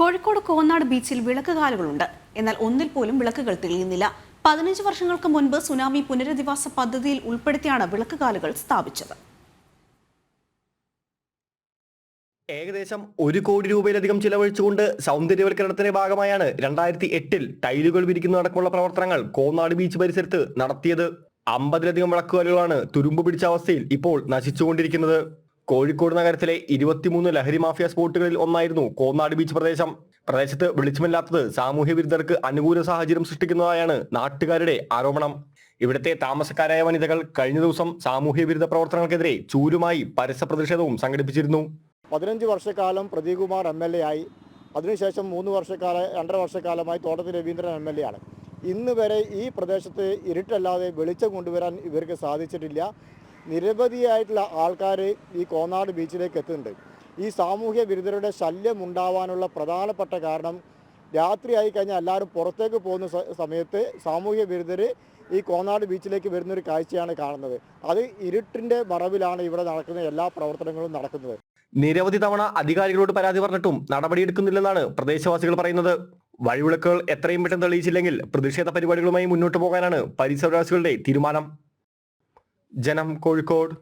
കോഴിക്കോട് കോന്നാട് ബീച്ചിൽ വിളക്കുകാലുകളുണ്ട്. എന്നാൽ ഒന്നിൽ പോലും വിളക്കുകൾ തെളിയുന്നില്ല. 15 വർഷങ്ങൾക്ക് മുൻപ് സുനാമി പുനരധിവാസ പദ്ധതിയിൽ ഉൾപ്പെടുത്തിയാണ് വിളക്കുകാലുകൾ സ്ഥാപിച്ചത്. ഏകദേശം 1 കോടി രൂപയിലധികം ചിലവഴിച്ചുകൊണ്ട് സൗന്ദര്യവൽക്കരണത്തിന്റെ ഭാഗമായാണ് 2008 ടൈലുകൾ വിരിക്കുന്നതടക്കമുള്ള പ്രവർത്തനങ്ങൾ കോന്നാട് ബീച്ച് പരിസരത്ത് നടത്തിയത്. 50ലധികം വിളക്കുകാലുകളാണ് തുരുമ്പ് പിടിച്ച അവസ്ഥയിൽ ഇപ്പോൾ നശിച്ചുകൊണ്ടിരിക്കുന്നത്. കോഴിക്കോട് നഗരത്തിലെ 23 ലഹരി മാഫിയ സ്പോട്ടുകളിൽ ഒന്നായിരുന്നു കോന്നാട് ബീച്ച് പ്രദേശം. പ്രദേശത്ത് വെളിച്ചമില്ലാത്തത് സാമൂഹ്യ വിരുദ്ധർക്ക് അനുകൂല സാഹചര്യം സൃഷ്ടിക്കുന്നതായാണ് നാട്ടുകാരുടെ ആരോപണം. ഇവിടുത്തെ താമസക്കാരായ വനിതകൾ കഴിഞ്ഞ ദിവസം സാമൂഹ്യ വിരുദ്ധ പ്രവർത്തനങ്ങൾക്കെതിരെ ചൂരുമായി പരസ്യ പ്രതിഷേധവും സംഘടിപ്പിച്ചിരുന്നു. 15 വർഷക്കാലം പ്രദീപ് കുമാർ MLA ആയി, അതിനുശേഷം 2.5 വർഷക്കാലമായി തോട്ടത്തിൽ രവീന്ദ്രൻ MLA ആണ്. ഇന്ന് വരെ ഈ പ്രദേശത്ത് ഇരുട്ടല്ലാതെ വെളിച്ചം കൊണ്ടുവരാൻ ഇവർക്ക് സാധിച്ചിട്ടില്ല. നിരവധിയായിട്ടുള്ള ആൾക്കാർ ഈ കോന്നാട് ബീച്ചിലേക്ക് എത്തുന്നുണ്ട്. ഈ സാമൂഹ്യ വിരുദ്ധരുടെ ശല്യം ഉണ്ടാവാനുള്ള പ്രധാനപ്പെട്ട കാരണം രാത്രിയായി കഴിഞ്ഞാൽ എല്ലാവരും പുറത്തേക്ക് പോകുന്ന സമയത്ത് സാമൂഹ്യ വിരുദ്ധർ ഈ കോന്നാട് ബീച്ചിലേക്ക് വരുന്നൊരു കാഴ്ചയാണ് കാണുന്നത്. അത് ഇരുട്ടിൻ്റെ മറവിലാണ് ഇവിടെ നടക്കുന്ന എല്ലാ പ്രവർത്തനങ്ങളും നടക്കുന്നത്. നിരവധി തവണ അധികാരികളോട് പരാതി പറഞ്ഞിട്ടും നടപടിയെടുക്കുന്നില്ലെന്നാണ് പ്രദേശവാസികൾ പറയുന്നത്. വഴിവിളക്കുകൾ എത്രയും പെട്ടെന്ന് തെളിയിച്ചില്ലെങ്കിൽ പ്രതിഷേധ പരിപാടികളുമായി മുന്നോട്ട് പോകാനാണ് പരിസരവാസികളുടെ തീരുമാനം. ജനം, കോഴിക്കോട്.